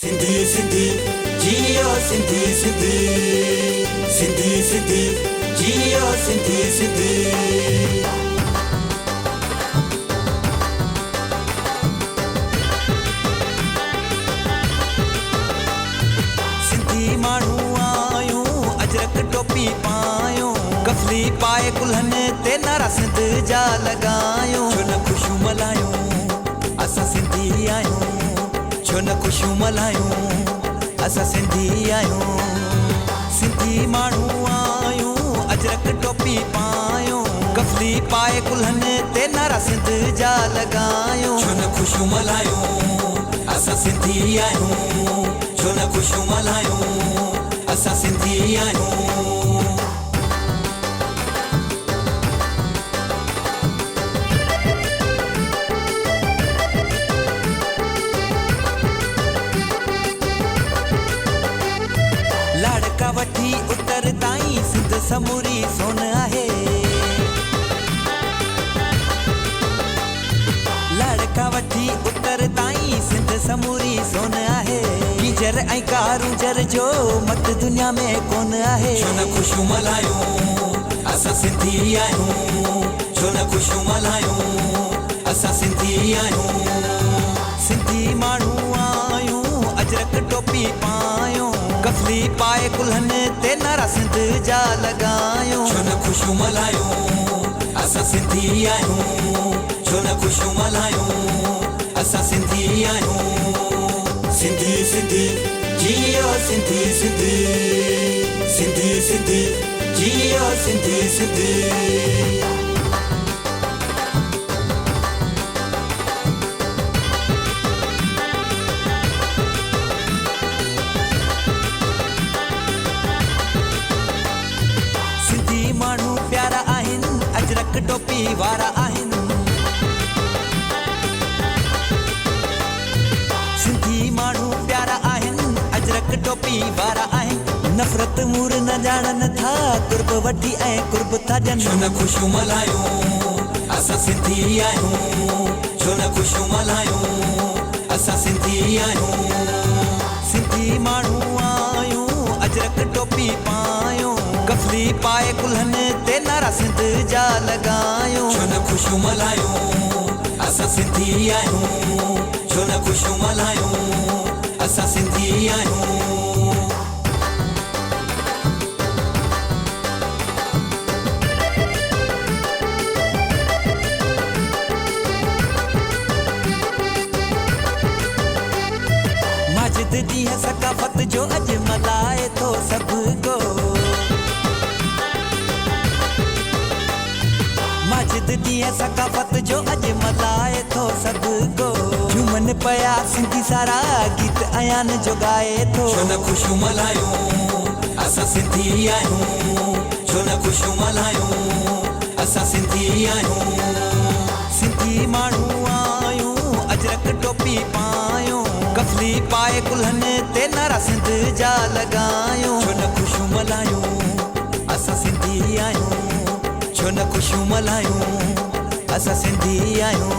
सिंधी सिंधी जियो सिंधी सिंधी सिंधी सिंधी जियो सिंधी सिंधी सिंधी माण्हू आयूं अजरक टोपी पायूं कफली पाए कुल्हन ते नारा सिंध जा लगायूं छो न ख़ुशियूं मल्हायूं असां सिंधी आहियूं छो न ख़ुशियूं मल्हायूं असां सिंधी आहियूं सिंधी माण्हू आयूं अजरक टोपी पायूं कफली पाए कुल्हन ते नारा सिंध जा लगायूं छो न ख़ुशियूं मल्हायूं असां सिंधी आहियूं छो न ख़ुशियूं मल्हायूं असां सिंधी आहियूं लाड़का वठी उतर ताईं सिंध समूरी सोन आहे लाड़का वठी उतर ताईं सिंध समूरी सोन आहे कीचर ऐं कारूंजर जो मत दुनिया में कोन आहे छो न ख़ुशियूं मल्हायूं असां सिंधी आहियूं छो न ख़ुशियूं मल्हायूं असां सिंधी आहियूं सिंधी माण्हू आयूं अजरक टोपी पायूं कफली पाए कुल्हन ते नारा सिंध जा लगायूं छो न ख़ुशियूं मल्हायूं असां सिंधी आहियूं छो न ख़ुशियूं मल्हायूं असां सिंधी आहियूं सिंधी सिंधी जियो सिंधी सिंधी सिंधी सिंधी जियो सिंधी सिंधी माण्हू प्यारा आहिनि अजरक टोपी वारा आहिनि सिंधी माण्हू प्यारा आहिनि अजरक टोपी वारा आहिनि नफ़रत मूर न ॼाणनि था कुर्ब वठी ऐं कुर्ब था ॾियनि छो न ख़ुशियूं मल्हायूं असां सिंधी आहियूं छो न ख़ुशियूं मल्हायूं असां सिंधी आहियूं सिंधी माण्हू आयूं अजरक टोपी पायूं कफली पाए कुल्हन ते नारा सिंध जा लगायूं छो न ख़ुशियूं मल्हायूं असां सिंधी आहियूं छो न ख़ुशियूं मल्हायूं असां सिंधी आहियूं माजिद ॾींहुं सकाफ़त जो अॼु मल्हाए थो सभु को माजिद ॾींहुं सकाफ़त जो अॼु मल्हाए थो सभु को झूमनि पिया सिंधी सारा गीत अयान जो ॻाए थो छो न ख़ुशियूं मल्हायूं असां सिंधी आहियूं छो न ख़ुशियूं मल्हायूं असां सिंधी आहियूं सिंधी माण्हू आयूं अजरक टोपी पायूं कफली पाए कुल्हन ते नारा सिंध जा लगायूं छो न ख़ुशियूं मल्हायूं असां सिंधी आहियूं छो न ख़ुशियूं मल्हायूं असां सिंधी आहियूं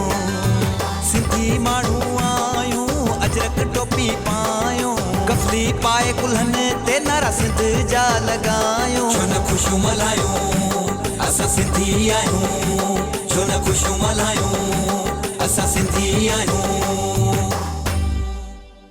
सिंधी माण्हू आयूं अजरक टोपी पायूं कफली पाए कुल्हन ते नारा सिंध जा लगायूं छो न ख़ुशियूं मल्हायूं असां सिंधी आहियूं छो न ख़ुशियूं मल्हायूं असां सिंधी आहियूं